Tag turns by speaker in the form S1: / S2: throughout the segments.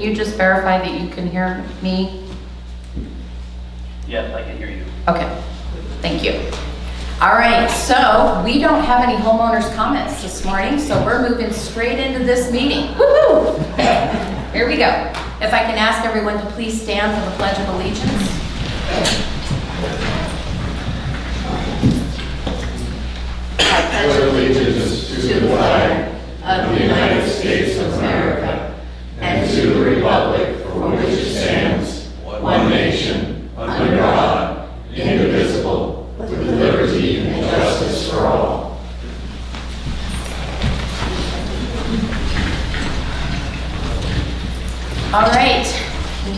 S1: can you just verify that you can hear me?
S2: Yes, I can hear you.
S1: Okay, thank you. All right, so we don't have any homeowners' comments this morning, so we're moving straight into this meeting. Woo-hoo! Here we go. If I can ask everyone to please stand for the Pledge of Allegiance. I pledge allegiance to the flag of the United States of America and to the republic for which it stands, one nation, under God, indivisible, with liberty and justice for all. All right,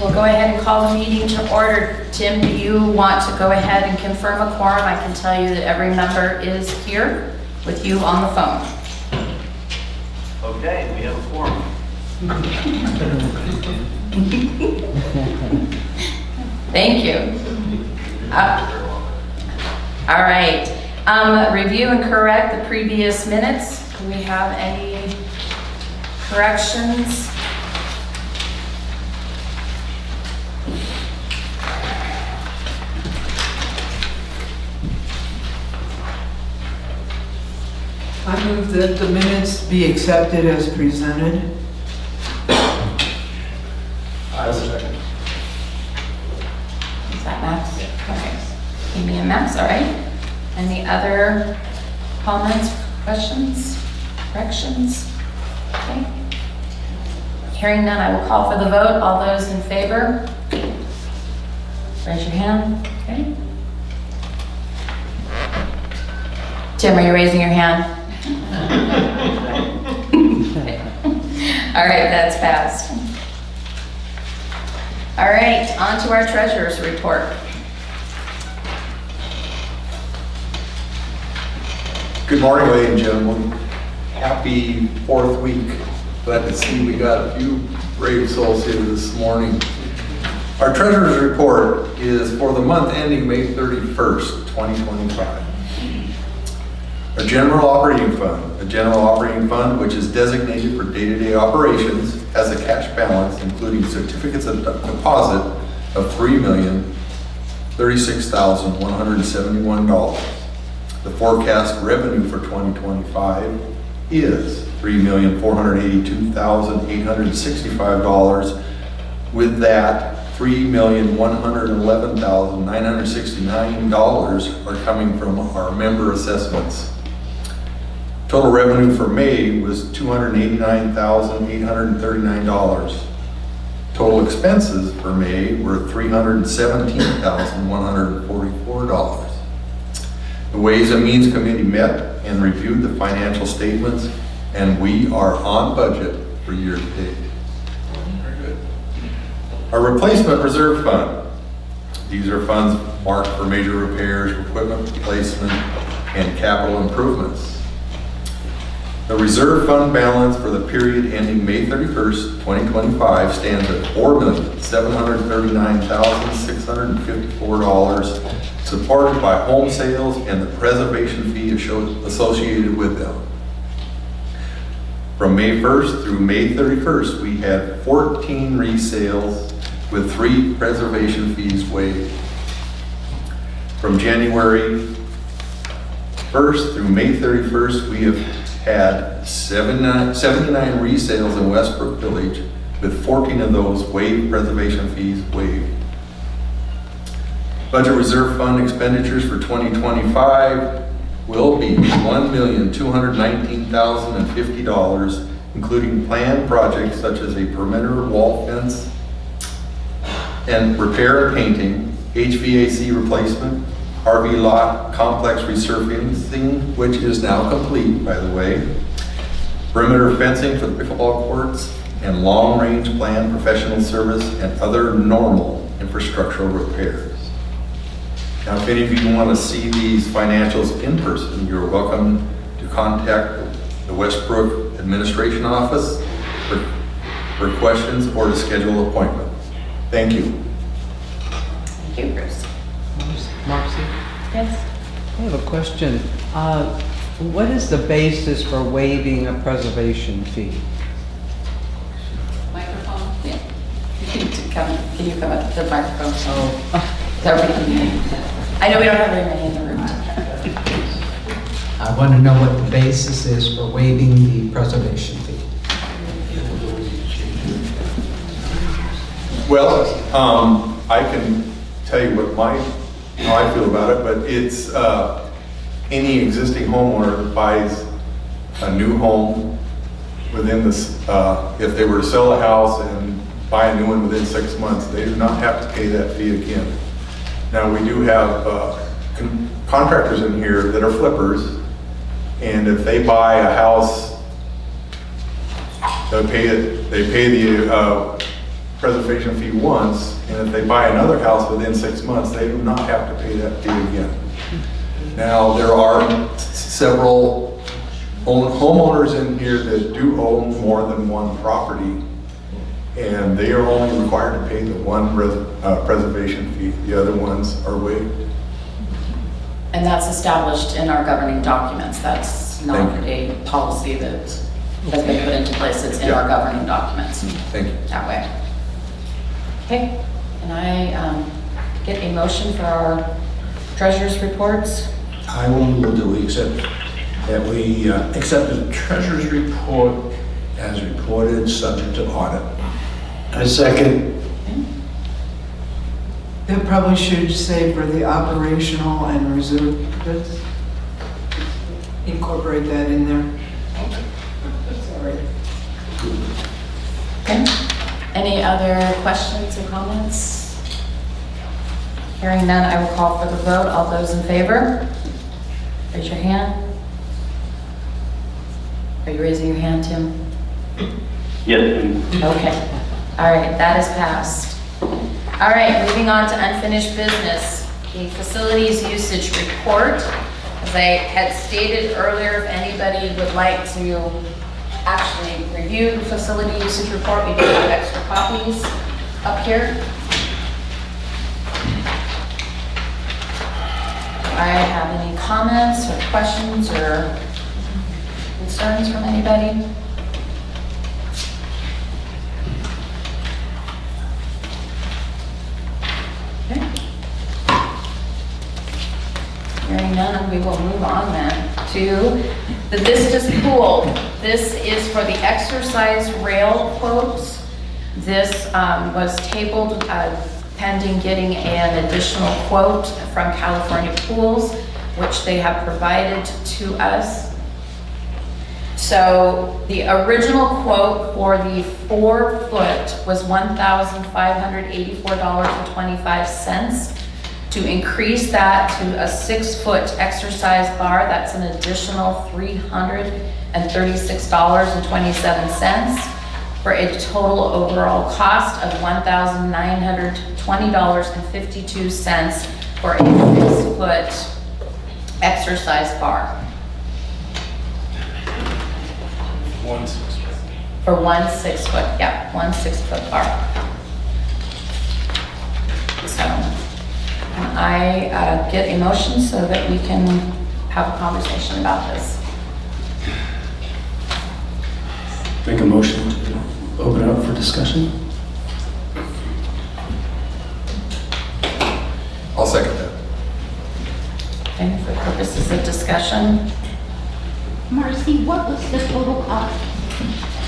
S1: we'll go ahead and call the meeting to order. Tim, do you want to go ahead and confirm a quorum? I can tell you that every member is here with you on the phone.
S2: Okay, we have a quorum.
S1: Thank you. All right. Review and correct the previous minutes. Do we have any corrections?
S3: I move that the minutes be accepted as presented.
S4: I will second.
S1: Is that Max? Okay. Amy and Max, all right. Any other comments, questions, corrections? Okay. Hearing none, I will call for the vote. All those in favor? Raise your hand. Okay. Tim, are you raising your hand? All right, that's passed. All right, on to our treasurer's report.
S4: Good morning, ladies and gentlemen. Happy fourth week. Glad to see we got a few brave souls here this morning. Our treasurer's report is for the month ending May 31st, 2025. A general operating fund which is designated for day-to-day operations, has a cash balance including certificates of deposit of $3,036,171. The forecast revenue for 2025 is $3,482,865. With that, $3,111,969 are coming from our member assessments. Total revenue for May was $289,839. Total expenses for May were $317,144. The Ways and Means Committee met and reviewed the financial statements, and we are on budget for year to date. Very good. Our replacement reserve fund. These are funds marked for major repairs, equipment replacement, and capital improvements. The reserve fund balance for the period ending May 31st, 2025 stands at $4,739,654, supported by home sales and the preservation fee associated with them. From May 1st through May 31st, we had 14 resales with 3 preservation fees waived. From January 1st through May 31st, we have had 79 resales in Westbrook Village, with 14 of those waived preservation fees waived. Budget reserve fund expenditures for 2025 will be $1,219,050, including planned projects such as a perimeter wall fence and repair and painting, HVAC replacement, RV lot complex resurfacing, which is now complete, by the way, perimeter fencing for the pickleball courts, and long-range plan professional service and other normal infrastructural repairs. Now, if any of you want to see these financials in person, you're welcome to contact the Westbrook Administration Office for questions or to schedule appointments. Thank you.
S1: Thank you, Bruce.
S3: Marcy?
S1: Yes.
S3: I have a question. What is the basis for waiving a preservation fee?
S1: Microphone? Yeah.
S5: Can you come up to the microphone? So everybody can hear you. I know we don't have very many in the room.
S6: I want to know what the basis is for waiving the preservation fee.
S4: Well, I can tell you how I feel about it, but it's any existing homeowner that buys a new home within this, if they were to sell a house and buy a new one within 6 months, they do not have to pay that fee again. Now, we do have contractors in here that are flippers, and if they buy a house, they pay the preservation fee once, and if they buy another house within 6 months, they do not have to pay that fee again. Now, there are several homeowners in here that do own more than one property, and they are only required to pay the one preservation fee. The other ones are waived.
S5: And that's established in our governing documents. That's not
S4: Thank
S5: a policy that has been put into place. It's in our governing documents
S4: Thank you.
S5: that way. Okay, can I get a motion for our treasurer's reports?
S7: I will move that we accept the treasurer's report as reported, subject to audit.
S1: A second.
S3: That probably should say for the operational and reserve goods. Incorporate that in there. Sorry.
S5: Okay. Any other questions or comments? Hearing none, I will call for the vote. All those in favor? Raise your hand. Are you raising your hand, Tim?
S2: Yes, please.
S5: Okay. All right, that is passed. All right, moving on to unfinished business. The facilities usage report. As I had stated earlier, if anybody would like to actually review the facility usage report, we do have extra copies up here. Do I have any comments or questions or concerns from anybody? Okay. Hearing none, we will move on then to the Vistas Pool. This is for the exercise rail quotes. This was tabled pending getting an additional quote from California Pools, which they have provided to us. So the original quote for the 4 foot was $1,584.25. To increase that to a 6 foot exercise bar, that's an additional $336.27 for a total overall cost of $1,920.52 for a 6 foot exercise bar. For 1 6 foot, yeah, 1 6 foot bar. So, can I get a motion so that we can have a conversation about this?
S1: Make a motion to open it up for discussion.
S4: I'll second that.
S5: Okay, for purposes of discussion,
S8: Marcy, what was the total cost?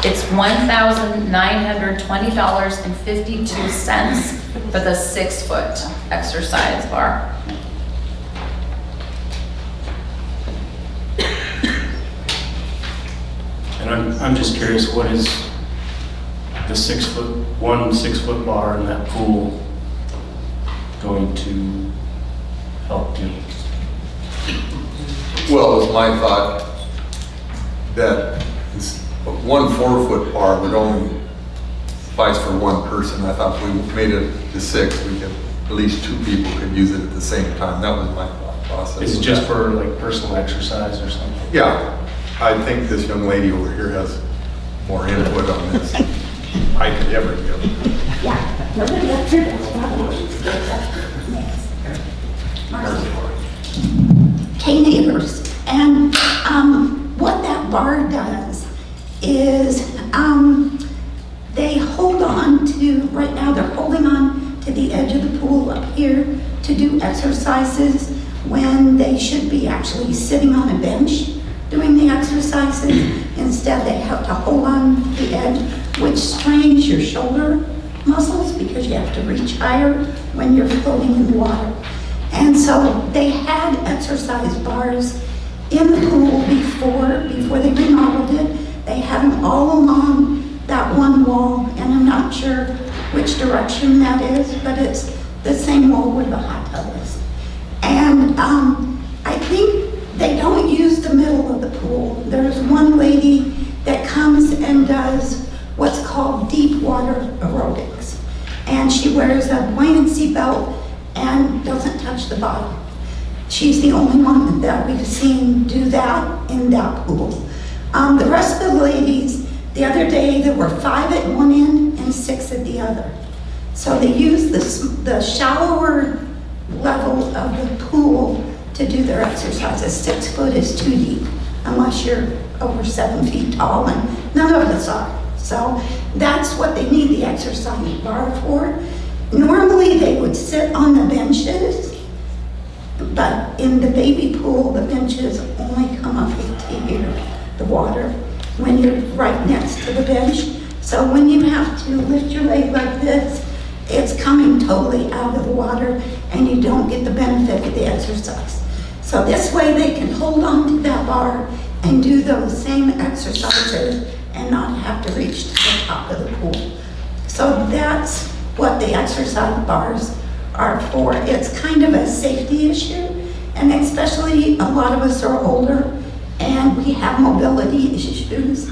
S5: it's $1,920.52 for the 6 foot exercise bar.
S1: And I'm just curious, what is the 6 foot, 1 6 foot bar in that pool going to help do?
S4: Well, it was my thought that one 4 foot bar would only suffice for one person. I thought if we made it to 6, we could, at least 2 people could use it at the same time. That was my thought process.
S1: Is it just for like personal exercise or something?
S4: Yeah, I think this young lady over here has more input on this than I could ever give.
S8: Yeah, nobody else heard that. Hey neighbors, and what that bar does is they hold on to, right now they're holding on exercises when they should be actually sitting on a bench doing the exercises. Instead, they have to hold on the edge, which strains your shoulder muscles because you have to reach higher when you're floating in the water. And so they had exercise bars in the pool before they remodeled it. They had them all along that one wall, and I'm not sure which direction that is, but it's the same wall where the hot tub is. And I think they don't use the middle of the pool. There's one lady that comes and does what's called deep water aerobics. And she wears a buoyancy belt and doesn't touch the bottom. She's the only one that we've seen do that in that pool. The rest of the ladies, the other day, there were 5 at one end and 6 at the other. So they use the shallower level of the pool to do their exercises. 6 foot is too deep, unless you're over 7 feet tall, and none of us are. So that's what they need the exercise bar for. Normally, they would sit on the benches, but in the baby pool, the benches only come up to here, the water, when you're right next to the bench. So when you have to lift your leg like this, it's coming totally out of the water, and you don't get the benefit of the exercise. So this way they can hold on to that bar and do those same exercises and not have to reach to the top of the pool. So that's what the exercise bars are for. It's kind of a safety issue, and especially a lot of us are older and we have mobility issues,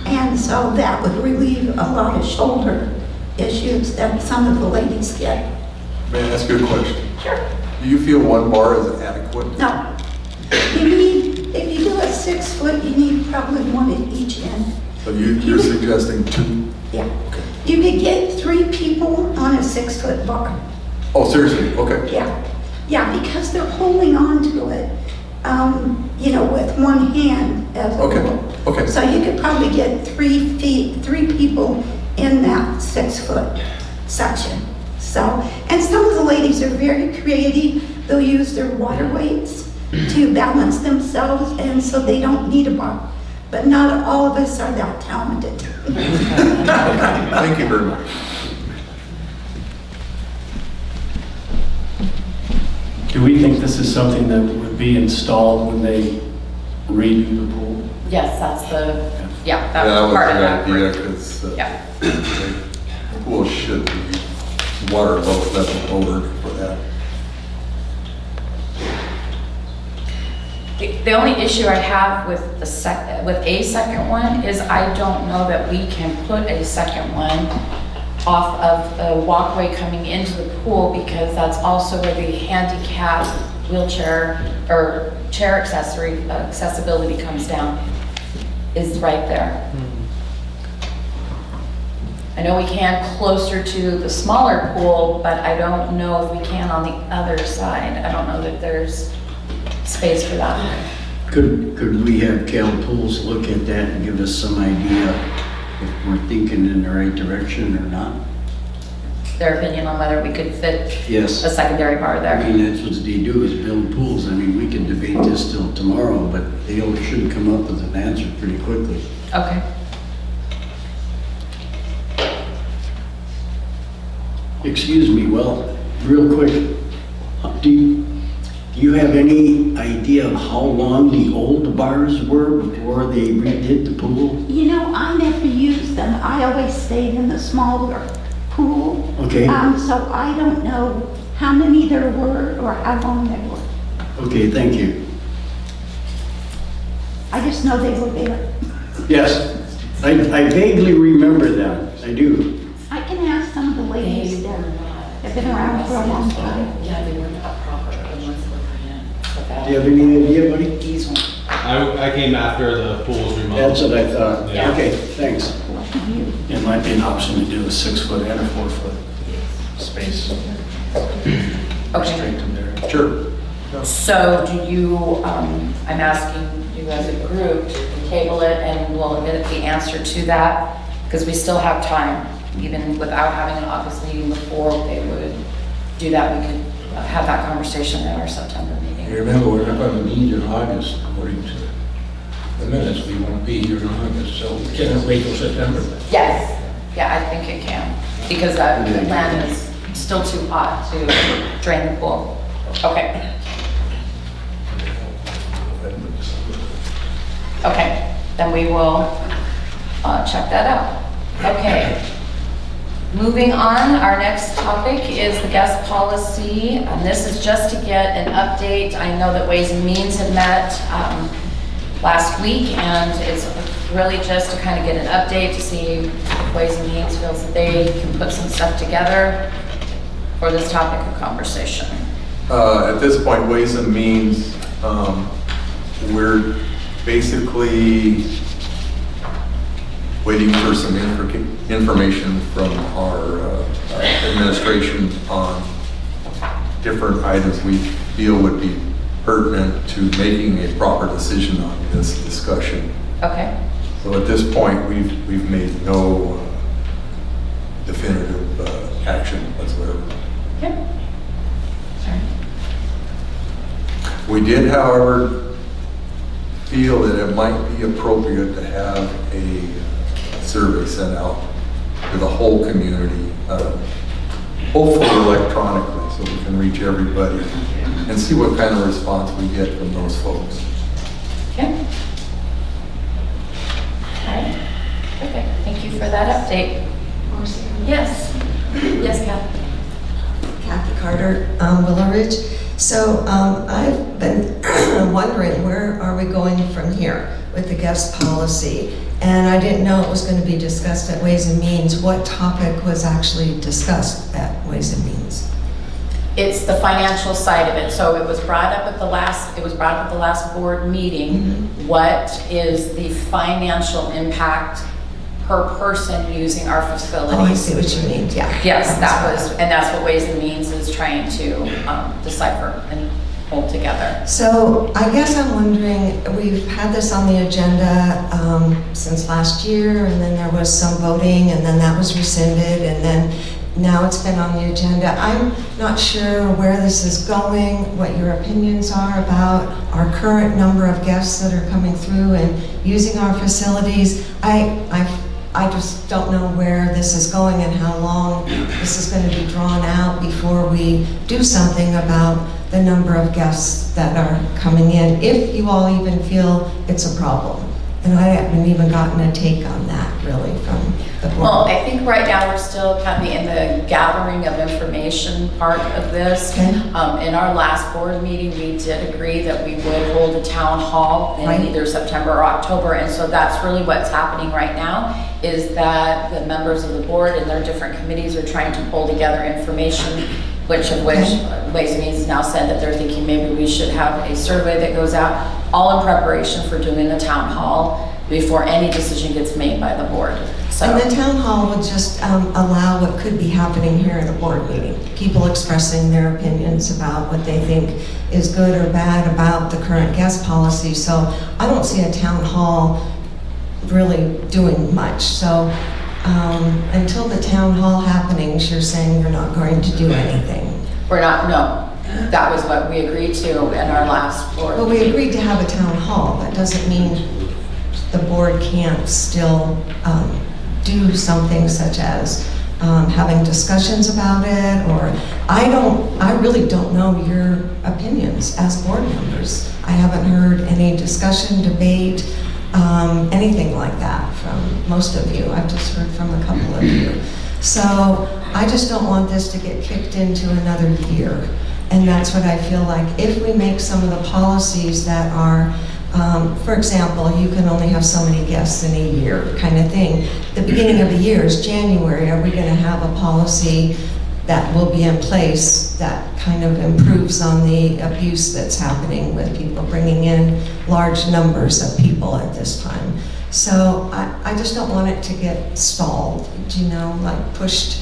S8: and so that would relieve a lot of shoulder issues that some of the ladies get.
S4: May I ask you a question?
S8: Sure.
S4: Do you feel one bar is adequate?
S8: No. You need, if you do a 6 foot, you need probably 1 at each end.
S4: So you're suggesting 2?
S8: Yeah. You could get 3 people on a 6 foot bar.
S4: Oh, seriously? Okay.
S8: Yeah. Yeah, because they're holding on to it, with one hand as a
S4: Okay.
S8: rule.
S4: Okay.
S8: So you could probably get 3 people in that 6 foot section. So, and some of the ladies are very creative. They'll use their water weights to balance themselves, and so they don't need a bar. But not all of us are that talented.
S4: Thank you very much.
S9: Do we think this is something that would be installed when they redo the pool?
S5: Yes, that's the, yeah,
S4: That
S5: that was
S4: was
S5: part of
S4: the
S5: that.
S4: idea, because
S5: Yeah.
S4: the pool should be water level lowered for that.
S5: The only issue I have with a second one is I don't know that we can put a second one off of the walkway coming into the pool, because that's also where the handicap wheelchair or chair accessibility comes down, is right there. I know we can closer to the smaller pool, but I don't know if we can on the other side. I don't know that there's space for that.
S10: Could we have Cal Pools look at that and give us some idea if we're thinking in the right direction or not?
S5: Their opinion on whether we could fit
S10: Yes.
S5: a secondary bar
S10: I
S5: there.
S10: mean, that's what they do, is build pools. I mean, we can debate this till tomorrow, but they should come up with an answer pretty quickly.
S5: Okay.
S10: Excuse me, well, real quick, do you have any idea of how long the old bars were before they redid the pool?
S8: I never used them. I always stayed in the smaller pool.
S10: Okay.
S8: So I don't know how many there were or how long they were.
S10: Okay, thank you.
S8: I just know they were there.
S10: Yes, I vaguely remember that, I do.
S8: I can ask some of the ladies that have been around for a long time.
S5: Yeah, they were not proper, the ones that were put in.
S10: Do you have any idea, buddy?
S5: These ones.
S11: I came after the pool's remodeled.
S10: That's what I thought.
S11: Yeah.
S10: Okay, thanks.
S9: It might be an option to do a 6 foot and a 4 foot space. Restrict them there.
S4: Sure.
S5: So do you, I'm asking you as a group to table it, and we'll get the answer to that, because we still have time. Even without having an office meeting before they would do that, we could have that conversation at our September meeting.
S7: You remember, we're not going to meet in August, according to the minutes. We won't be here in August, so can it wait till September?
S5: Yes, yeah, I think it can, because that land is still too hot to drain the pool. Okay. Okay, then we will check that out. Okay. Moving on, our next topic is the guest policy. This is just to get an update. I know that Ways and Means had met last week, and it's really just to kind of get an update to see if Ways and Means feels that they can put some stuff together for this topic of conversation.
S4: At this point, Ways and Means, we're basically waiting for some information from our administration on different items we feel would be pertinent to making a proper decision on this discussion.
S5: Okay.
S4: So at this point, we've made no definitive action whatsoever.
S5: Okay. Sorry.
S4: We did, however, feel that it might be appropriate to have a survey sent out to the whole community, hopefully electronically, so we can reach everybody and see what kind of response we get from those folks.
S5: Okay. All right. Okay. Thank you for that update. Yes. Yes, Kathy.
S12: Kathy Carter, Willow Ridge. So I've been wondering, where are we going from here with the guest policy? And I didn't know it was going to be discussed at Ways and Means. What topic was actually discussed at Ways and Means?
S5: It's the financial side of it. So it was brought up at the last board meeting.
S12: Mm-hmm.
S5: What is the financial impact per person using our facilities?
S12: Oh, I see what you mean, yeah.
S5: Yes, and that's what Ways and Means is trying to decipher and hold together.
S12: So I guess I'm wondering, we've had this on the agenda since last year, and then there was some voting, and then that was rescinded, and then now it's been on the agenda. I'm not sure where this is going, what your opinions are about our current number of guests that are coming through and using our facilities. I just don't know where this is going and how long this is going to be drawn out before we do something about the number of guests that are coming in, if you all even feel it's a problem. And I haven't even gotten a take on that, really, from the board.
S5: Well, I think right now we're still kind of in the gathering of information part of this.
S12: Okay.
S5: In our last board meeting, we did agree that we would hold a town hall in
S12: Right.
S5: either September or October, and so that's really what's happening right now, is that the members of the board and their different committees are trying to pull together information, which Ways and Means has now said that they're thinking maybe we should have a survey that goes out, all in preparation for doing the town hall before any decision gets made by the board. So.
S12: And the town hall would just allow what could be happening here at a board meeting. People expressing their opinions about what they think is good or bad about the current guest policy. So I don't see a town hall really doing much. So until the town hall happenings, you're saying you're not going to do anything.
S5: We're not, no. That was what we agreed to in our last board.
S12: Well, we agreed to have a town hall. That doesn't mean the board can't still do something such as having discussions about it, or I really don't know your opinions as board members. I haven't heard any discussion, debate, anything like that from most of you. I've just heard from a couple of you. So I just don't want this to get kicked into another year. And that's what I feel like. If we make some of the policies that are, for example, you can only have so many guests in a year kind of thing. The beginning of the year is January. Are we going to have a policy that will be in place that kind of improves on the abuse that's happening with people bringing in large numbers of people at this time? So I just don't want it to get stalled, you know, like pushed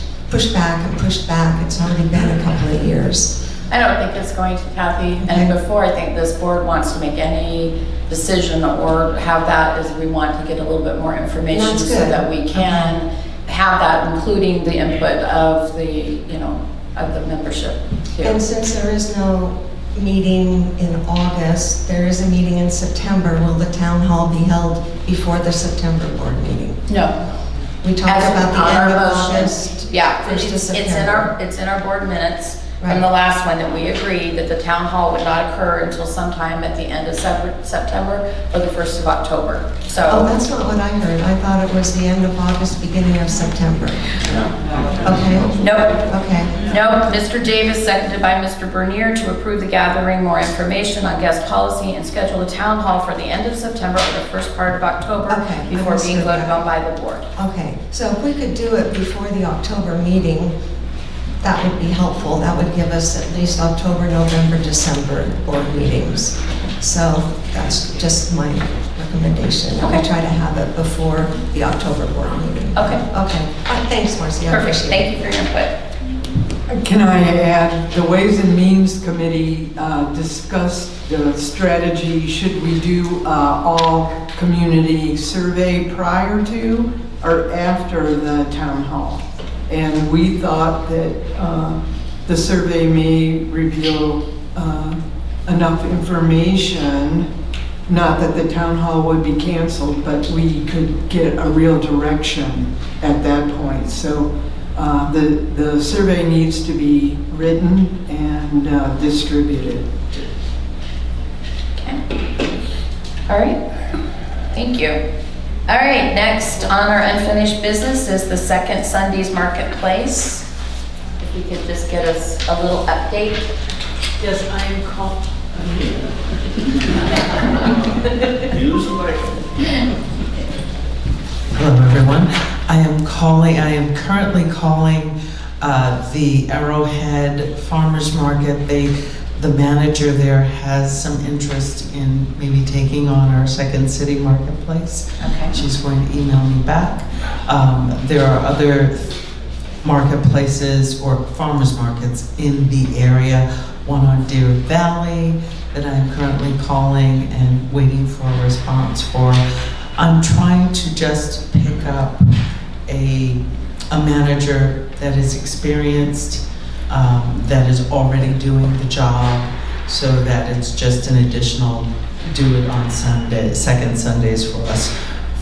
S12: back and pushed back. It's already been a couple of years.
S5: I don't think it's going to, Kathy. And before I think this board wants to make any decision or have that, is we want to get a little bit more information so that we can have that, including the input of the, you know, of the membership. too.
S12: And since there is no meeting in August, there is a meeting in September. Will the town hall be held before the September board meeting?
S5: No.
S12: We talked
S5: As
S12: about the
S5: on
S12: end
S5: our
S12: of
S5: motion.
S12: August.
S5: Yeah,
S12: first of
S5: it's in
S12: September.
S5: it's in our board minutes
S12: Right.
S5: from the last one that we agreed that the town hall would not occur until sometime at the end of September or the 1st of October.
S12: Oh,
S5: So,
S12: that's not what I heard. I thought it was the end of August, beginning of September. Okay,
S5: nope.
S12: okay.
S5: No, Mr. Davis, seconded by Mr. Bernier, to approve the gathering more information on guest policy and schedule a town hall for the end of September or the first part of October
S12: Okay,
S5: before being
S12: understood
S5: voted
S12: that.
S5: on by the board.
S12: Okay, so if we could do it before the October meeting, that would be helpful. That would give us at least October, November, December board meetings. So that's just my recommendation. that
S5: Okay.
S12: We try to have it before the October board meeting.
S5: Okay,
S12: Okay, thanks, Marcy. I
S5: perfect.
S12: appreciate it.
S5: Thank you for your input.
S3: Can I add, the Ways and Means Committee discussed the strategy, should we do all community survey prior to or after the town hall? And we thought that the survey may reveal enough information, not that the town hall would be canceled, but we could get a real direction at that point. So the survey needs to be written and distributed.
S5: Okay. All right. Thank you. All right, next on our unfinished business is the Second Sundays Marketplace. If you could just get us a little update.
S3: Yes, I am called.
S13: Hello, everyone. I am currently calling the Arrowhead Farmers Market. The manager there has some interest in maybe taking on our Second City Marketplace.
S5: Okay.
S13: She's going to email me back. There are other marketplaces or farmers markets in the area, one on Deer Valley that I'm currently calling and waiting for a response for. I'm trying to just pick up a manager that is experienced, that is already doing the job, so that it's just an additional do it on Sunday, second Sundays for us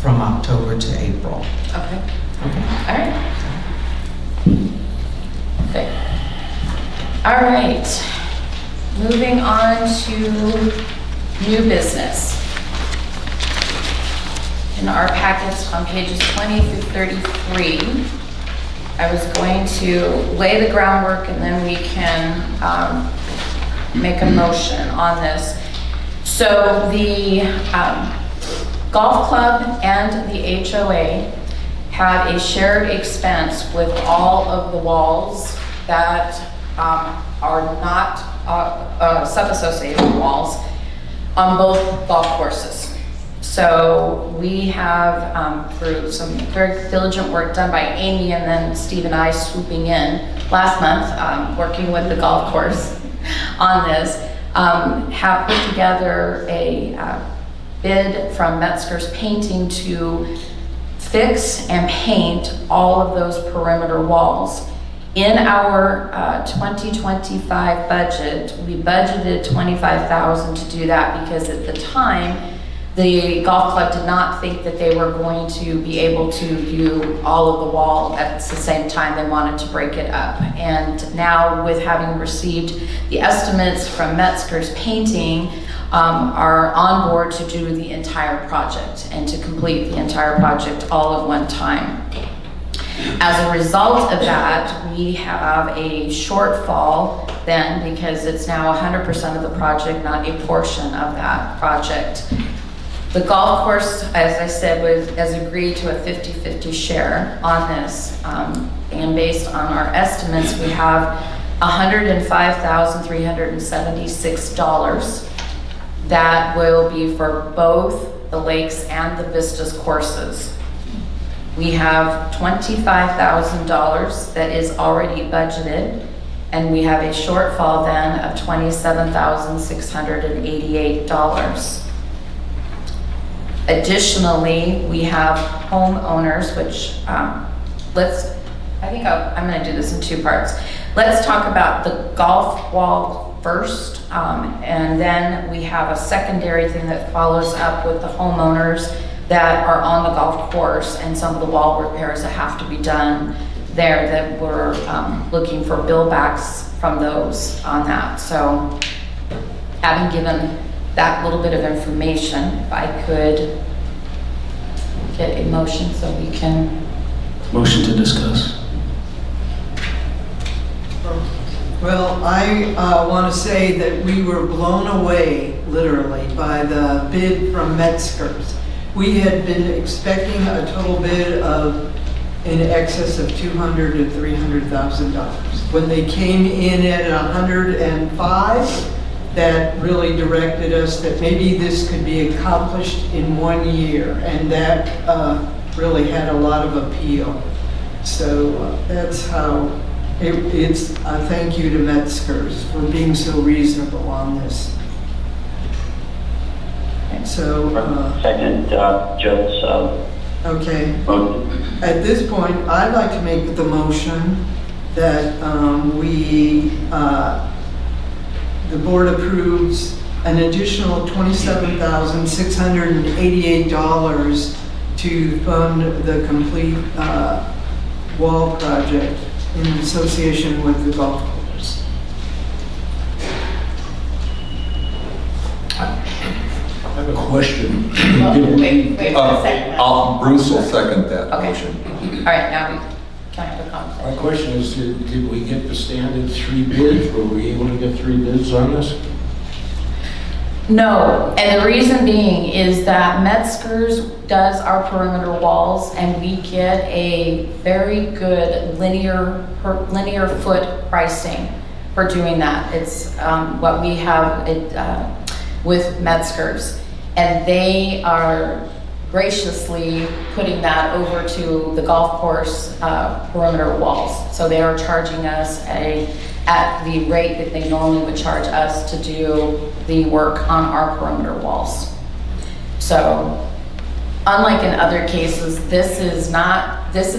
S13: from October to April.
S5: Okay.
S13: Okay.
S5: All right. Okay. All right. Moving on to new business. In our packets on pages 20 through 33, I was going to lay the groundwork and then we can make a motion on this. So the golf club and the HOA have a shared expense with all of the walls that are not sub-associated walls on both golf courses. So we have, through some very diligent work done by Amy and then Steve and I swooping in last month, working with the golf course on this, have put together a bid from Metzger's Painting to fix and paint all of those perimeter walls. In our 2025 budget, we budgeted $25,000 to do that because at the time, the golf club did not think that they were going to be able to view all of the wall at the same time. They wanted to break it up. And now with having received the estimates from Metzger's Painting, are on board to do the entire project and to complete the entire project all at one time. As a result of that, we have a shortfall then because it's now 100% of the project, not a portion of that project. The golf course, as I said, has agreed to a 50-50 share on this. And based on our estimates, we have $105,376 that will be for both the Lakes and the Vistas courses. We have $25,000 that is already budgeted, and we have a shortfall then of $27,688. Additionally, we have homeowners, which I'm going to do this in two parts. let's talk about the golf wall first, and then we have a secondary thing that follows up with the homeowners that are on the golf course and some of the wall repairs that have to be done there that we're looking for bill backs from those on that. So having given that little bit of information, if I could get a motion so we can.
S9: Motion to discuss.
S3: Well, I want to say that we were blown away, literally, by the bid from Metzger's. We had been expecting a total bid of in excess of $200,000 to $300,000. When they came in at 105, that really directed us that maybe this could be accomplished in 1 year, and that really had a lot of appeal. So that's how it's a thank you to Metzger's for being so reasonable on this. So
S2: Second, Joe's
S3: okay.
S2: motion.
S3: At this point, I'd like to make the motion that the board approves an additional $27,688 to fund the complete wall project in association with the golf course.
S7: I have a question.
S5: Wait a second.
S4: Bruce will second that
S5: Okay.
S4: motion.
S5: All right, now we can have a conversation.
S7: My question is, did we get the standard 3 bids? Were we able to get 3 bids on this?
S5: No, and the reason being is that Metzger's does our perimeter walls, and we get a very good linear foot pricing for doing that. It's what we have with Metzger's, and they are graciously putting that over to the golf course perimeter walls. So they are charging us at the rate that they normally would charge us to do the work on our perimeter walls. So unlike in other cases, this is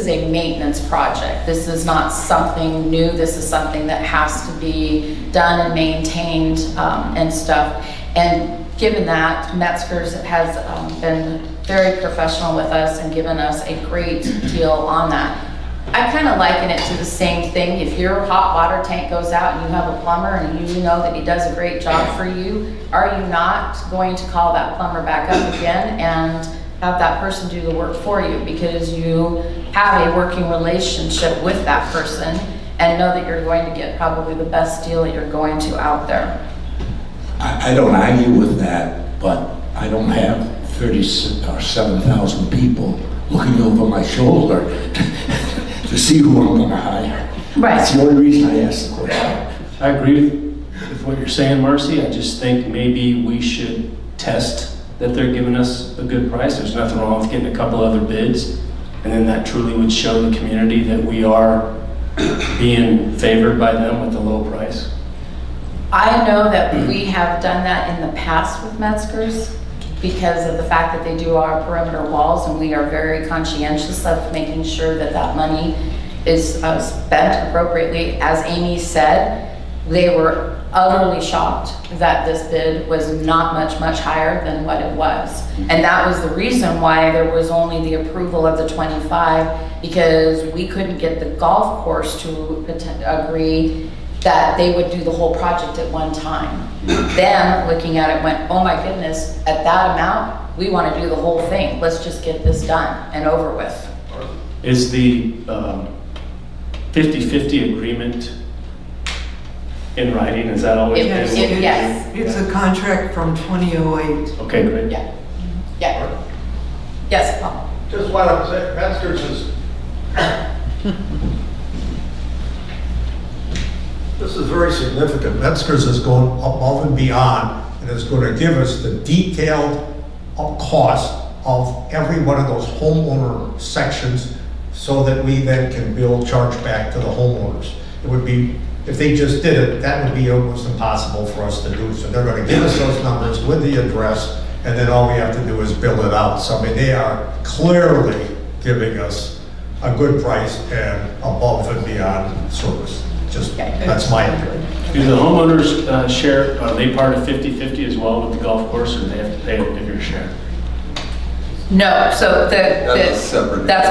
S5: a maintenance project. This is not something new. This is something that has to be done and maintained and stuff. And given that, Metzger's has been very professional with us and given us a great deal on that. I kind of liken it to the same thing. If your hot water tank goes out and you have a plumber and you know that he does a great job for you, are you not going to call that plumber back up again and have that person do the work for you because you have a working relationship with that person and know that you're going to get probably the best deal that you're going to out there?
S7: I don't argue with that, but I don't have 37,000 people looking over my shoulder to see who I'm going to hire.
S5: Right.
S7: That's the only reason I asked the question.
S9: I agree with what you're saying, Marcy. I just think maybe we should test that they're giving us a good price. There's nothing wrong with getting a couple other bids, and then that truly would show the community that we are being favored by them with the low price.
S5: I know that we have done that in the past with Metzger's because of the fact that they do our perimeter walls, and we are very conscientious of making sure that that money is spent appropriately. As Amy said, they were utterly shocked that this bid was not much higher than what it was. And that was the reason why there was only the approval of the 25, because we couldn't get the golf course to agree that they would do the whole project at one time. Them looking at it went, oh my goodness, at that amount, we want to do the whole thing. Let's just get this done and over with.
S9: Is the 50-50 agreement in writing? Is that always
S5: Yes.
S9: been?
S5: Yes.
S3: It's a contract from 2008.
S9: Okay, great.
S5: Yeah. Yeah. Yes, Paul.
S14: Just what I'm saying, Metzger's is, this is very significant. Metzger's is going above and beyond, and is going to give us the detailed cost of every one of those homeowner sections so that we then can bill charge back to the homeowners. It would be, if they just did it, that would be almost impossible for us to do. So they're going to give us those numbers with the address, and then all we have to do is bill it out. So I mean, they are clearly giving us a good price and above and beyond service. Just, that's my opinion.
S9: Do the homeowners share, are they part of 50/50 as well with the golf course, or do they have to pay a bigger share?
S5: No, so
S4: That's separate.
S5: that's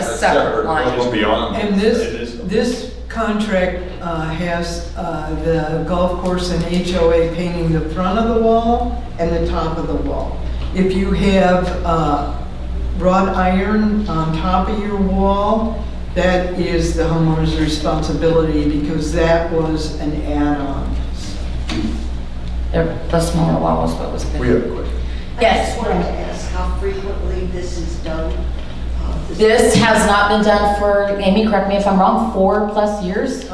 S5: a separate line.
S4: Goes beyond.
S3: And this contract has the golf course and HOA painting the front of the wall and the top of the wall. If you have wrought iron on top of your wall, that is the homeowner's responsibility because that was an add-on.
S5: The smaller wall was what was the.
S4: We have a question.
S15: I
S5: Yes.
S15: just wanted to ask how frequently this is done.
S5: This has not been done for, Amy, correct me if I'm wrong, 4+ years?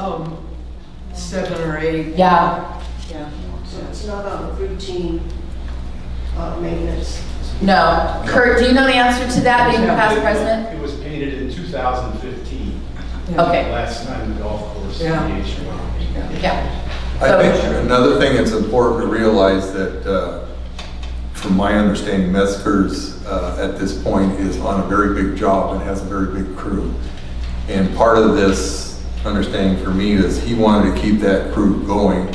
S3: 7 or 8.
S5: Yeah.
S3: Yeah.
S15: So it's not on routine maintenance.
S5: No. Kurt, do you know the answer to that, being past president?
S16: It was painted in 2015.
S5: Okay.
S16: Last time the golf course.
S3: Yeah.
S5: Yeah.
S4: I think another thing that's important to realize that, from my understanding, Metzger's at this point is on a very big job and has a very big crew. And part of this understanding for me is he wanted to keep that crew going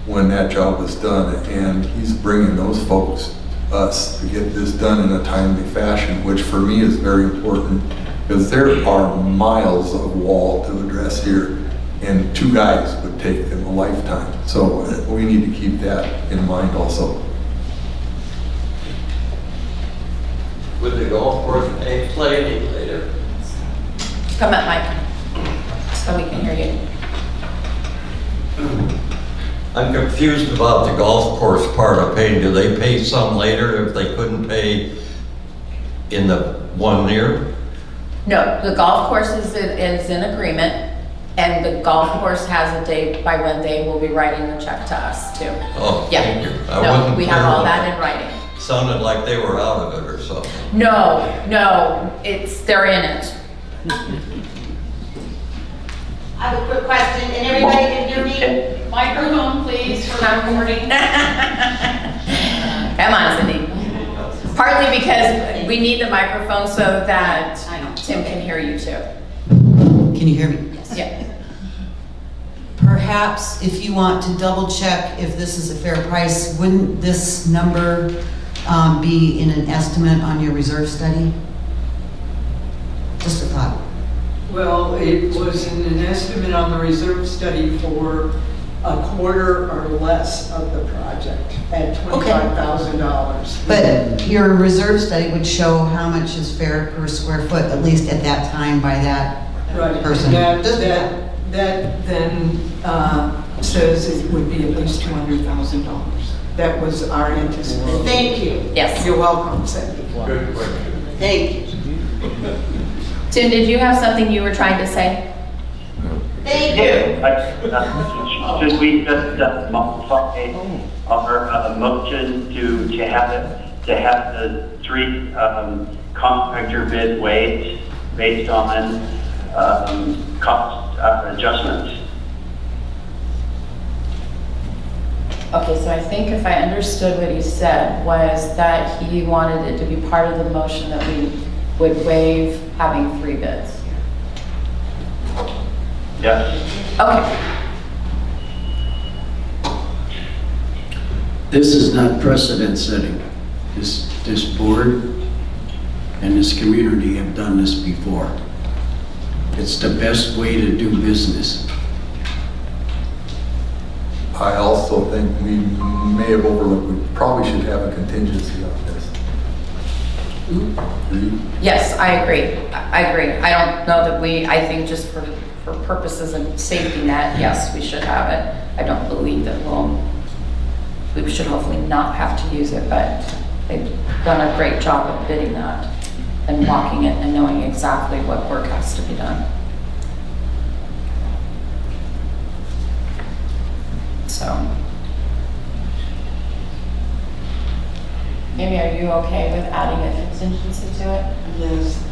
S4: when that job was done. And he's bringing those folks, us, to get this done in a timely fashion, which for me is very important because there are miles of wall to address here. And 2 guys would take them a lifetime. So we need to keep that in mind also.
S1: Would the golf course play any later?
S5: Come up, Mike, so we can hear you.
S1: I'm confused about the golf course part of paying. Do they pay some later if they couldn't pay in the 1 year?
S5: No, the golf course is in agreement, and the golf course has a date by when they will be writing the check to us too.
S1: Oh,
S5: Yeah.
S1: thank you. I
S5: No,
S1: wasn't
S5: we have
S1: clear
S5: all
S1: on
S5: that in writing.
S1: Sounded like they were out of it or something.
S5: No, they're in it.
S15: I have a quick question, and everybody can hear me?
S5: Microphone, please, for recording. Come on, Cindy. Partly because we need the microphone so that Tim can hear you too.
S17: Can you hear me?
S5: Yeah.
S17: Perhaps if you want to double check if this is a fair price, wouldn't this number be in an estimate on your reserve study? Just a thought.
S3: Well, it was in an estimate on the reserve study for a quarter or less of the project at $25,000.
S17: But your reserve study would show how much is fair per square foot, at least at that time by that person.
S3: That then says it would be at least $200,000. That was our anticipation.
S15: Thank you.
S5: Yes.
S3: You're welcome, Cindy.
S1: Good question.
S15: Thank you.
S5: Tim, did you have something you were trying to say?
S15: Thank you.
S2: Should we just modify our motion to have the 3 contractor bid waived based on cost adjustments?
S5: Okay, so I think if I understood what he said was that he wanted it to be part of the motion that we would waive having 3 bids.
S2: Yes.
S5: Okay.
S10: This is not precedent setting. This board and this community have done this before. It's the best way to do business.
S4: I also think we may have overlooked, we probably should have a contingency on this. Agree?
S5: Yes, I agree. I agree. I don't know that I think just for purposes of safety net, yes, we should have it. I don't believe that we should hopefully not have to use it, but they've done a great job of bidding that and walking it and knowing exactly what work has to be done. So, maybe are you okay with adding a contingency to it?
S3: Yes.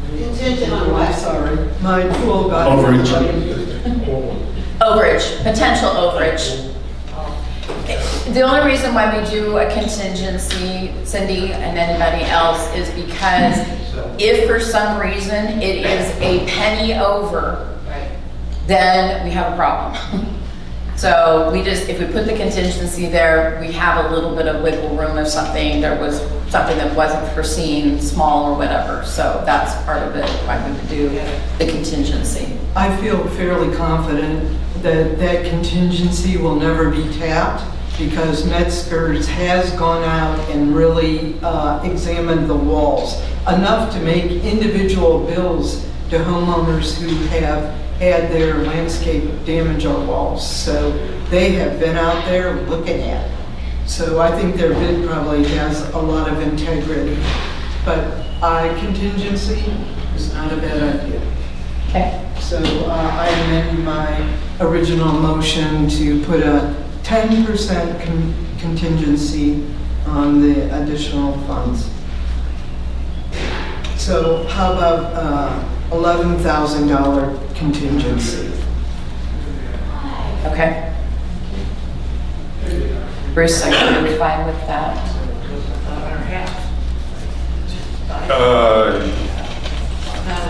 S15: Contingent on what?
S3: Sorry, my pool got.
S9: Overage.
S5: Overage, potential overage. The only reason why we do a contingency, Cindy and anybody else, is because if for some reason it is a penny over, then we have a problem. So we just, if we put the contingency there, we have a little bit of wiggle room if there was something that wasn't foreseen, small or whatever. So that's part of it, why we would do the contingency.
S3: I feel fairly confident that that contingency will never be tapped because Metzger's has gone out and really examined the walls, enough to make individual bills to homeowners who have had their landscape damage our walls. So they have been out there looking at it. So I think their bid probably has a lot of integrity. But contingency is not a bad idea.
S5: Okay.
S3: So I amend my original motion to put a 10% contingency on the additional funds. So how about $11,000 contingency?
S5: Okay. Bruce, are you fine with that?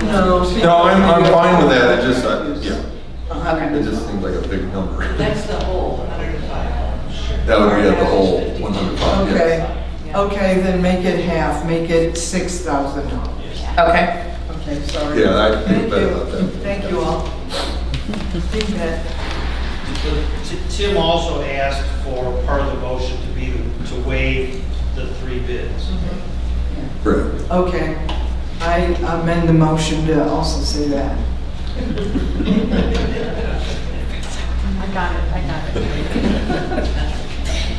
S4: No, I'm fine with that. It just, yeah.
S5: Okay.
S4: It just seems like a big number.
S1: That's the whole 105.
S4: That would be at the whole 105.
S3: Okay. Okay, then make it half. Make it $6,000.
S5: Okay.
S3: Okay, sorry.
S4: Yeah, I
S3: Thank
S4: feel better
S3: you.
S4: about that.
S3: Thank you all. Think that.
S18: Tim also asked for part of the motion to be to waive the 3 bids.
S4: Correct.
S3: Okay. I amend the motion to also say that.
S1: I got it.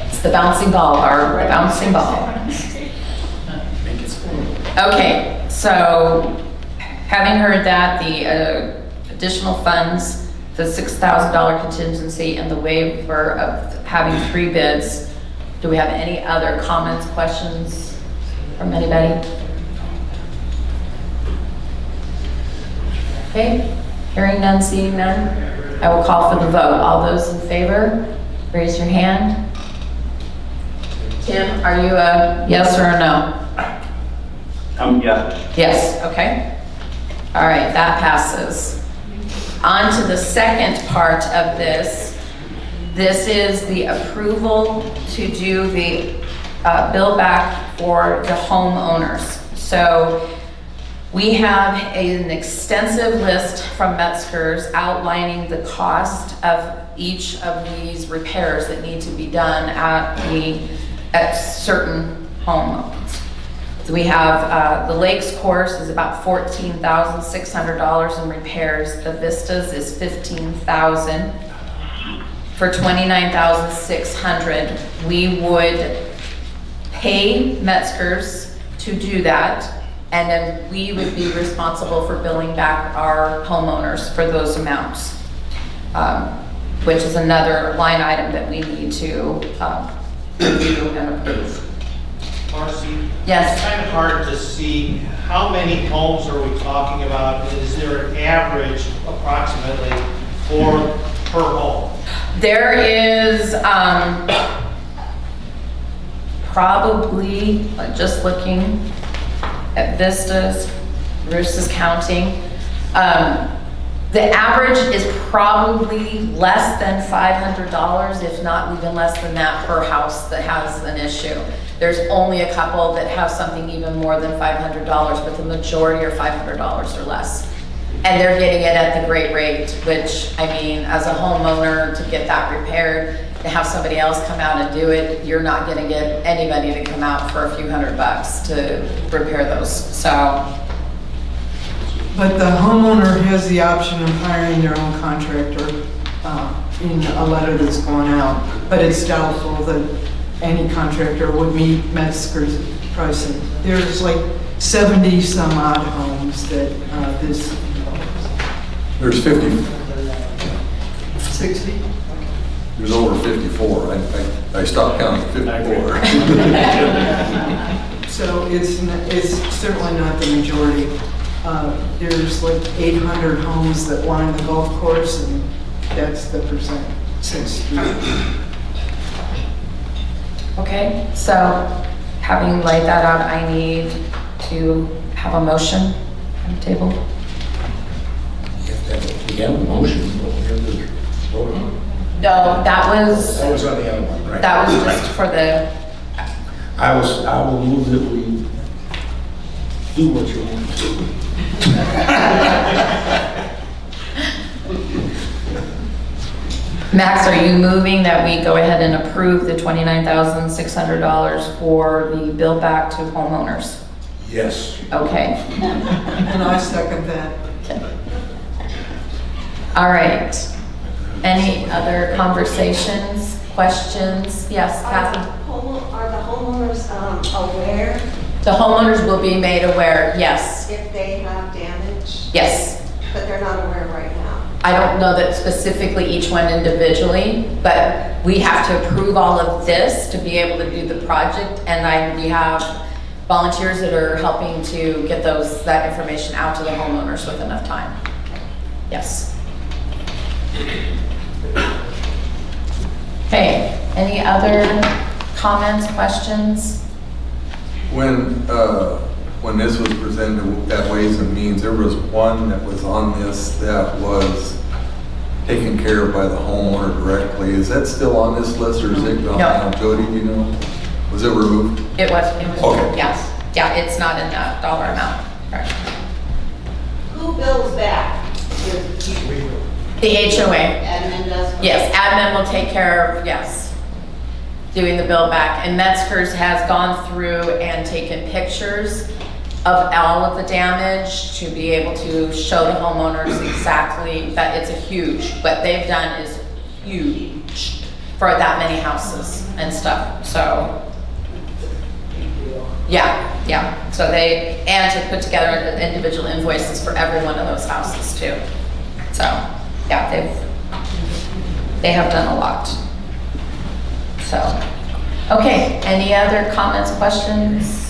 S5: It's the bouncing ball, Barb, the bouncing ball. Okay, so having heard that, the additional funds, the $6,000 contingency, and the waiver of having 3 bids, do we have any other comments, questions from anybody? Okay, hearing none, seeing none, I will call for the vote. All those in favor, raise your hand. Tim, are you a yes or a no?
S2: Yeah.
S5: Yes, okay. All right, that passes. On to the second part of this. This is the approval to do the bill back for the homeowners. So we have an extensive list from Metzger's outlining the cost of each of these repairs that need to be done at certain homes. So we have the Lakes course is about $14,600 in repairs. The Vistas is $15,000 for $29,600. We would pay Metzger's to do that, and then we would be responsible for billing back our homeowners for those amounts, which is another line item that we need to review and approve.
S18: Marcy?
S5: Yes.
S18: It's kind of hard to see how many homes are we talking about? Is there an average approximately per home?
S5: There is probably, just looking at Vistas, Bruce is counting, the average is probably less than $500, if not even less than that per house that has an issue. There's only a couple that have something even more than $500, but the majority are $500 or less. And they're getting it at the great rate, which, I mean, as a homeowner, to get that repaired, to have somebody else come out and do it, you're not gonna get anybody to come out for a few $100 to repair those, so.
S3: But the homeowner has the option of hiring their own contractor in a letter that's going out. But it's doubtful that any contractor would meet Metzger's pricing. There's like 70 some odd homes that this.
S4: There's 50.
S3: 60?
S4: There's over 54. I stopped counting 54.
S3: So it's certainly not the majority. There's like 800 homes that line the golf course, and that's the percent, 60.
S5: Okay, so having laid that out, I need to have a motion on the table.
S7: You have to have We have a motion, but we have to vote on it.
S5: No, that was
S7: That was on the other one, right?
S5: that was just for the.
S7: I will move that we do what you want to do.
S5: Max, are you moving that we go ahead and approve the $29,600 for the bill back to homeowners?
S7: Yes.
S5: Okay.
S3: And I second that.
S5: All right. Any other conversations, questions? Yes, Kathy?
S15: Are the homeowners aware
S5: The homeowners will be made aware, yes.
S15: if they have damage?
S5: Yes.
S15: But they're not aware right now?
S5: I don't know that specifically each one individually, but we have to approve all of this to be able to do the project. And we have volunteers that are helping to get that information out to the homeowners with enough time. Yes. Okay, any other comments, questions?
S4: When this was presented at Ways and Means, there was one that was on this that was taken care of by the homeowner directly. Is that still on this list, or is it gone now? Jody, do you know? Was it removed?
S5: It was,
S4: Okay.
S5: yes. Yeah, it's not in that dollar amount. Right.
S15: Who bills back?
S5: The HOA.
S15: Admin does?
S5: Yes, admin will take care of, yes, doing the bill back. And Metzger's has gone through and taken pictures of all of the damage to be able to show the homeowners exactly that it's what they've done is huge for that many houses and stuff. So, yeah. So and to put together individual invoices for every one of those houses too. So, yeah, they have done a lot. So, okay, any other comments, questions?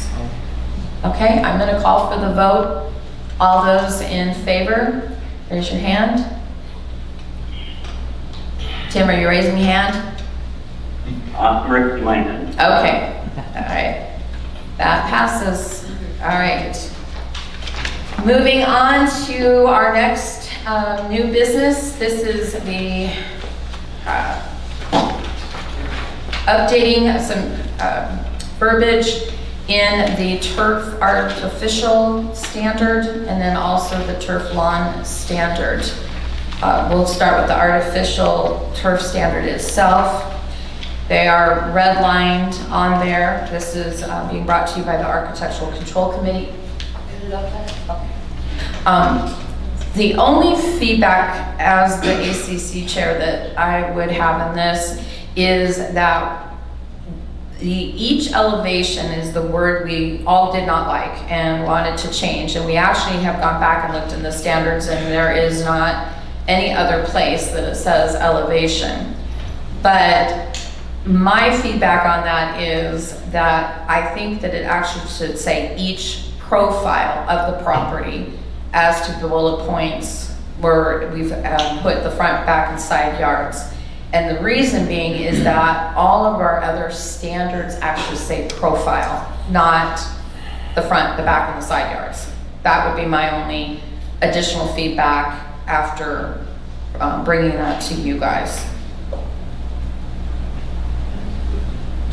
S5: Okay, I'm going to call for the vote. All those in favor, raise your hand. Tim, are you raising your hand?
S2: Rick Lang.
S5: Okay, all right. That passes. All right. Moving on to our next new business. This is the updating some verbiage in the turf artificial standard and then also the turf lawn standard. We'll start with the artificial turf standard itself. They are redlined on there. This is being brought to you by the Architectural Control Committee. Is it up there? Okay. The only feedback as the ACC chair that I would have in this is that each elevation is the word we all did not like and wanted to change. And we actually have gone back and looked in the standards, and there is not any other place that it says elevation. But my feedback on that is that I think that it actually should say each profile of the property as to the bullet points where we've put the front, back, and side yards. And the reason being is that all of our other standards actually say profile, not the front, the back, and the side yards. That would be my only additional feedback after bringing that to you guys.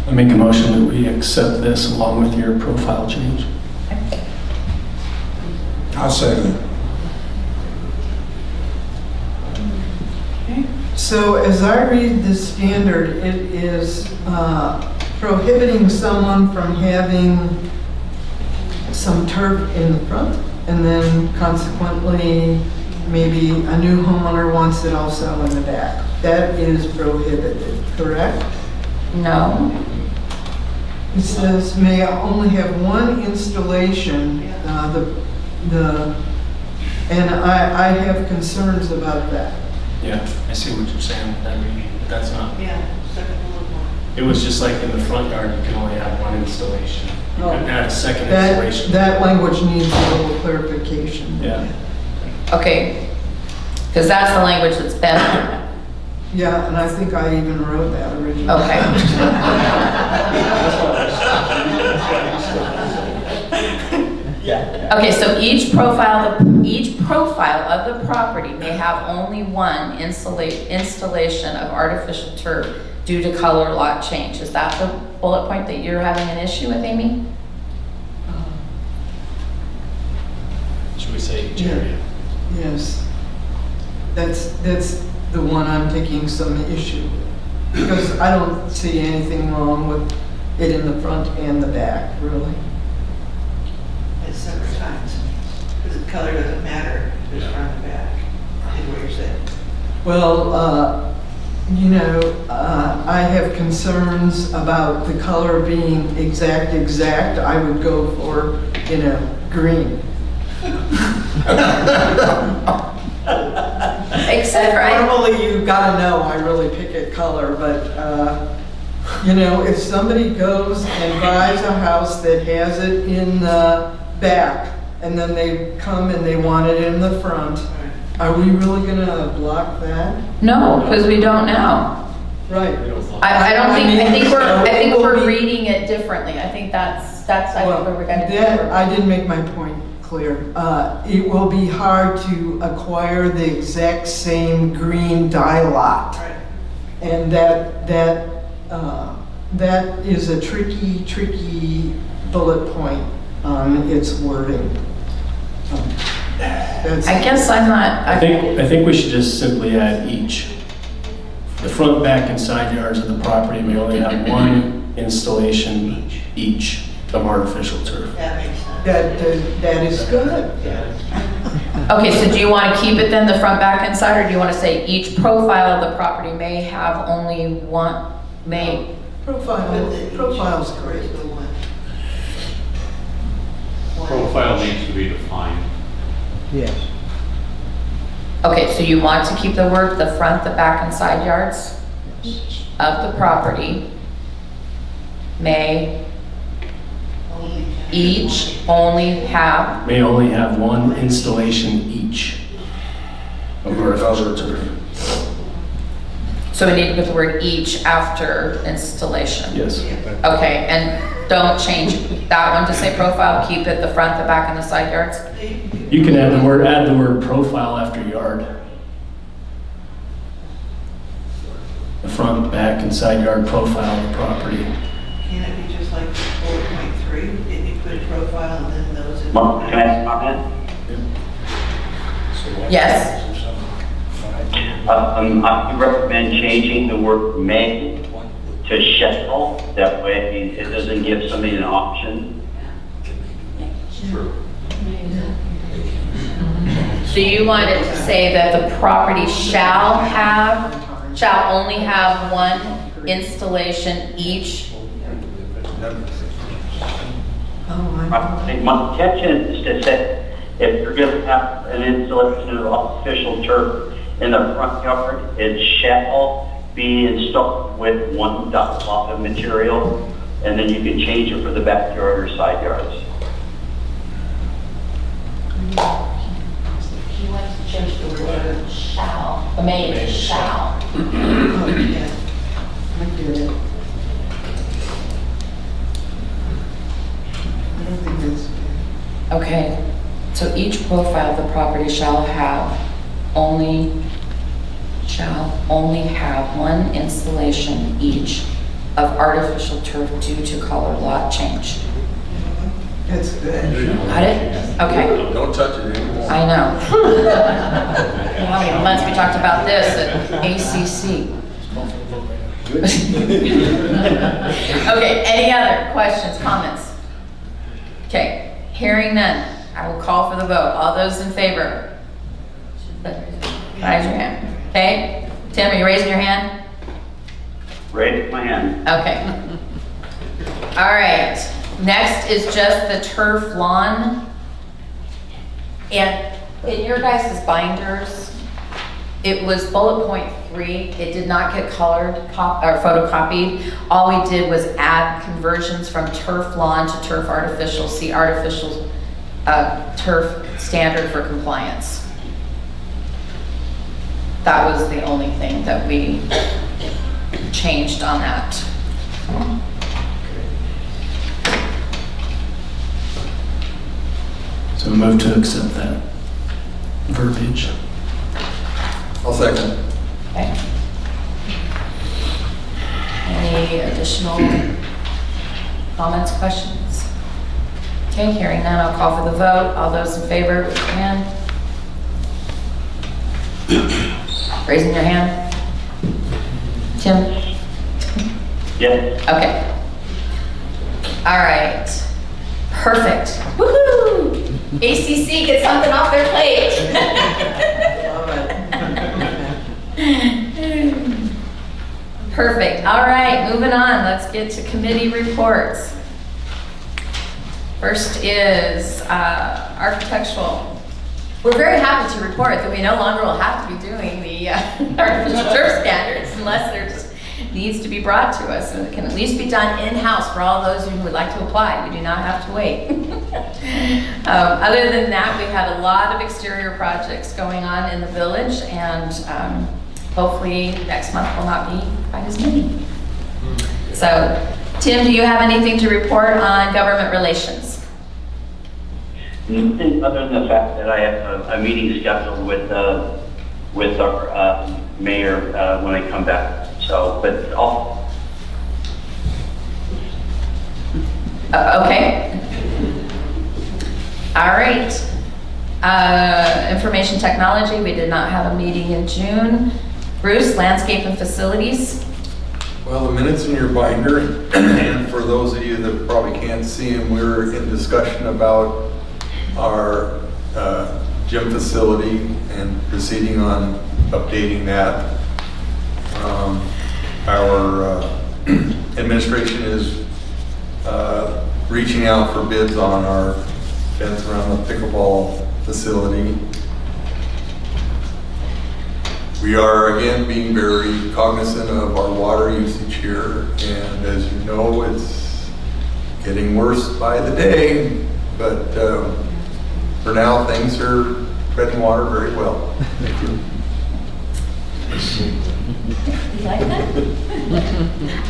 S9: I make a motion that we accept this along with your profile change.
S7: I'll second it.
S3: So as I read the standard, it is prohibiting someone from having some turf in the front, and then consequently, maybe a new homeowner wants it also in the back. That is prohibited, correct?
S5: No.
S3: It says may only have one installation, and I have concerns about that.
S9: Yeah, I see what you're saying with that reading, but that's not.
S15: Yeah, second one.
S9: It was just like in the front yard, you can only have one installation. You couldn't add a second
S3: That,
S9: installation.
S3: that language needs a little clarification.
S9: Yeah.
S5: Okay, because that's the language that's been.
S3: Yeah, and I think I even wrote that originally.
S5: Okay. Okay, so each profile of the property may have only one installation of artificial turf due to color lot change. Is that the bullet point that you're having an issue with, Amy?
S9: Should we say each area?
S3: Yes. That's the one I'm taking some issue with. Because I don't see anything wrong with it in the front and the back, really.
S1: At separate times, because the color doesn't matter if it's front and back, is what you're saying.
S3: Well, I have concerns about the color being exact. I would go for, green.
S5: Except for
S3: normally you gotta know I really pick a color, but if somebody goes and buys a house that has it in the back and then they come and they want it in the front, are we really gonna block that?
S5: No, because we don't now.
S3: Right.
S5: I think we're reading it differently. I think that's where we're going to do.
S3: I didn't make my point clear. It will be hard to acquire the exact same green dye lot.
S1: Right.
S3: And that is a tricky bullet point on its wording.
S5: I guess I'm not.
S9: I think we should just simply add each. The front, back, and side yards of the property may only have one installation each of artificial turf.
S1: That makes sense.
S3: That is good.
S5: Okay, so do you want to keep it then, the front, back, and side, or do you want to say each profile of the property may have only one,
S3: Profile's great.
S11: Profile needs to be defined.
S6: Yes.
S5: Okay, so you want to keep the word, the front, the back, and side yards of the property may each only have,
S9: May only have one installation each of artificial turf.
S5: so we need to put the word each after installation.
S9: Yes.
S5: Okay, and don't change that one to say profile, keep it the front, the back, and the side yards?
S9: You can add the word profile after yard. The front, back, and side yard profile of the property.
S1: Can it be just like 4.3? Did you put a profile and then those?
S2: Mark, can I ask a comment?
S5: Yes.
S2: I recommend changing the word may to shall. That way it doesn't give somebody an option.
S5: So you wanted to say that the property shall only have one installation each?
S2: My intention is to say, if you're going to have an installation of artificial turf in the front yard, it shall be installed with one lot of material, and then you can change it for the backyard or side yards.
S5: He wants to change the word shall, the may to shall.
S3: I get it. I don't think that's
S5: Okay, so each profile of the property shall only have one installation each of artificial turf due to color lot change.
S3: That's good.
S5: Got it? Okay.
S4: Don't touch it anymore.
S5: I know. How many months we talked about this at ACC? Okay, any other questions, comments? Okay, hearing none, I will call for the vote. All those in favor? Raise your hand. Okay, Tim, are you raising your hand?
S2: Raise my hand.
S5: Okay. All right, next is just the turf lawn. And in your guys' binders, it was bullet point 3. It did not get colored or photocopied. All we did was add conversions from turf lawn to turf artificial. See artificial turf standard for compliance. That was the only thing that we changed on that.
S9: move to accept that verbiage.
S4: I'll second.
S5: Okay. Any additional comments, questions? Okay, hearing none, I'll call for the vote. All those in favor, raise your hand. Raising your hand. Tim?
S2: Yes.
S5: Okay. All right. Perfect. Woohoo! ACC gets something off their plate. Perfect. All right, moving on. Let's get to committee reports. First is architectural. We're very happy to report that we no longer will have to be doing the artificial turf standards unless there just needs to be brought to us, and it can at least be done in-house for all those who would like to apply. We do not have to wait. Other than that, we've had a lot of exterior projects going on in the village, and hopefully next month will not be quite as many. So, Tim, do you have anything to report on government relations?
S2: Nothing other than the fact that I have a meeting scheduled with our mayor when I come back. So, but all.
S5: Okay. All right. Information technology, we did not have a meeting in June. Bruce, landscape and facilities.
S4: Well, the minutes in your binder, and for those of you that probably can't see them, we're in discussion about our gym facility and proceeding on updating that. Our administration is reaching out for bids on our fence around the pickleball facility. We are again being very cognizant of our water usage here, and as you know, it's getting worse by the day, but for now things are treading water very well. Thank you.
S5: You like that?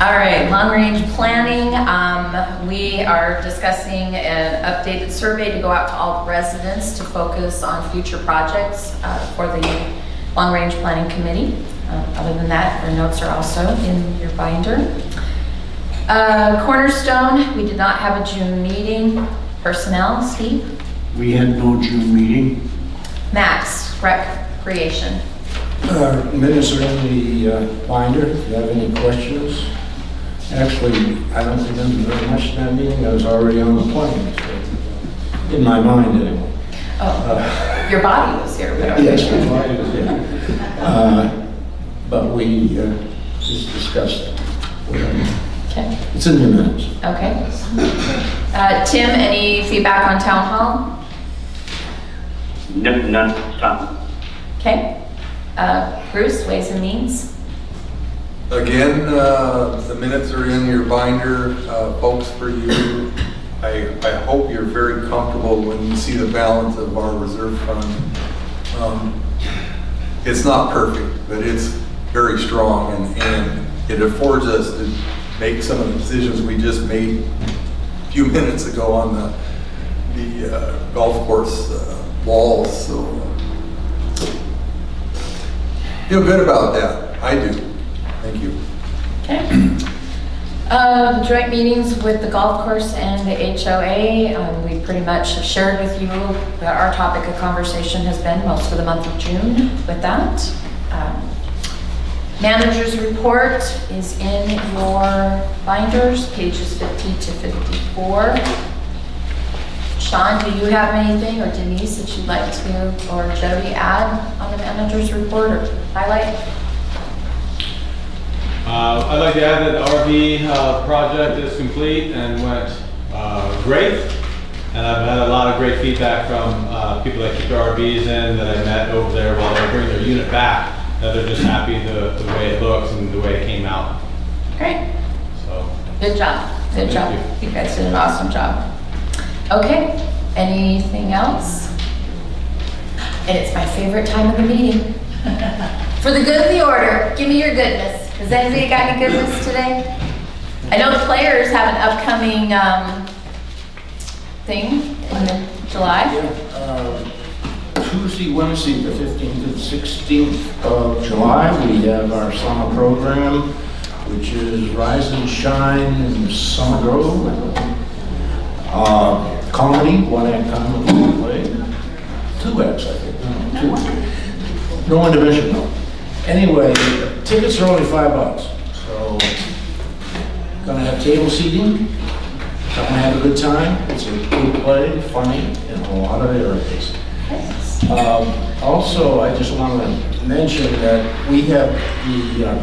S5: All right, long-range planning. We are discussing an updated survey to go out to all residents to focus on future projects for the long-range planning committee. Other than that, our notes are also in your binder. Cornerstone, we did not have a June meeting. Personnel, Steve?
S10: We had no June meeting.
S5: Max, recreation.
S7: Minutes are in the binder, if you have any questions. Actually, I don't remember very much of that meeting, I was already on the plane, so, in my mind anyway.
S5: Oh, your body was here. But
S7: yes, my body was here. But we just discussed it.
S5: Okay.
S7: It's in the minutes.
S5: Okay. Tim, any feedback on town hall?
S2: No, none this time.
S5: Okay. Bruce, ways and means?
S4: Again, the minutes are in your binder, folks, for you. I hope you're very comfortable when you see the balance of our reserve fund. It's not perfect, but it's very strong, and it affords us to make some of the decisions we just made a few minutes ago on the golf course walls. So feel good about that. I do. Thank you.
S5: Okay. Joint meetings with the golf course and the HOA. We pretty much have shared with you that our topic of conversation has been most for the month of June with that. Manager's report is in your binders, pages 50 to 54. Sean, do you have anything, or Denise, that you'd like to, or Jody, add on the manager's report or highlight?
S16: I'd like to add that the RV project is complete and went great. And I've had a lot of great feedback from people that keep their RVs in that I met over there while they bring their unit back, that they're just happy the way it looks and the way it came out.
S5: Great.
S16: So
S5: Good job. Good job. You guys did an awesome job. Okay. Anything else? And it's my favorite time of the meeting. For the good of the order, give me your goodness. Has anybody got any goodness today? I know the players have an upcoming thing in July?
S7: Tuesday, Wednesday, the 15th and 16th of July, we have our summer program, which is Rise and Shine in Summer Grove. Comedy, one-act comedy play. 2 acts, I think. No, 2. No intermission, though. Anyway, tickets are only $5. So, gonna have table seating. Come and have a good time. It's a good play, funny, in a lot of areas. Also, I just want to mention that we have the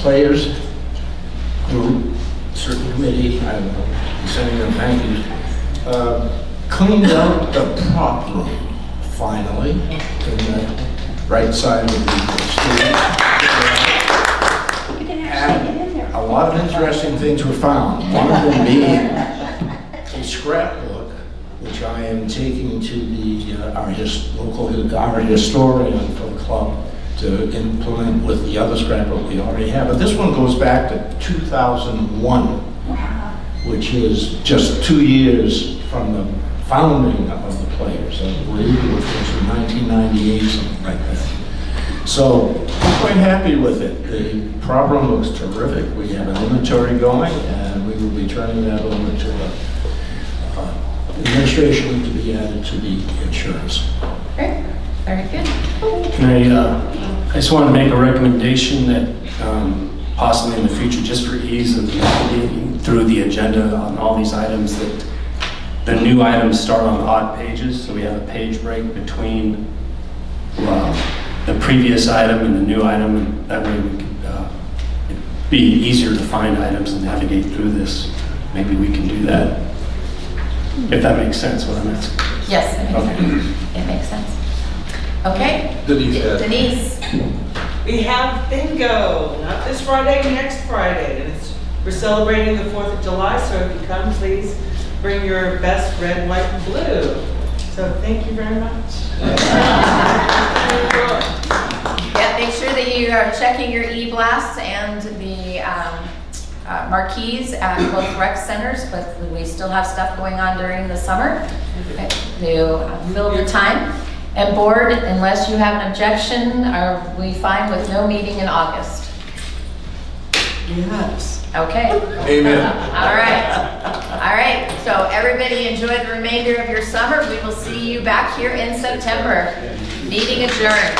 S7: players group, certain committee, I don't know, sending them thank yous, cleaned out the prop room, finally, in the right side of the stage. And a lot of interesting things were found. One of them being a scrapbook, which I am taking to the our historian for the club to implement with the other scrapbook we already have. But this one goes back to 2001, which is just 2 years from the founding of the Players, I believe, which was in 1998, something like that. So I'm quite happy with it. The problem looks terrific. We have an inventory going, and we will be turning that over to administration to be added to the insurance.
S5: Great, very good.
S9: Can I just want to make a recommendation that possibly in the future, just for ease of navigating through the agenda on all these items, that the new items start on odd pages, so we have a page break between the previous item and the new item, and that way we can be easier to find items and navigate through this. Maybe we can do that, if that makes sense, what I'm asking.
S5: Yes, it makes sense. Okay. Denise.
S19: We have bingo, not this Friday, next Friday. And we're celebrating the 4th of July, so if you come, please bring your best red, white, and blue. So thank you very much.
S5: Yeah, make sure that you are checking your e-blasts and the marquees at both rec centers, but we still have stuff going on during the summer to fill the time. And board, unless you have an objection, are we fine with no meeting in August?
S3: Yes.
S5: Okay.
S4: Amen.
S5: All right. All right. So everybody enjoy the remainder of your summer. We will see you back here in September. Meeting adjourned.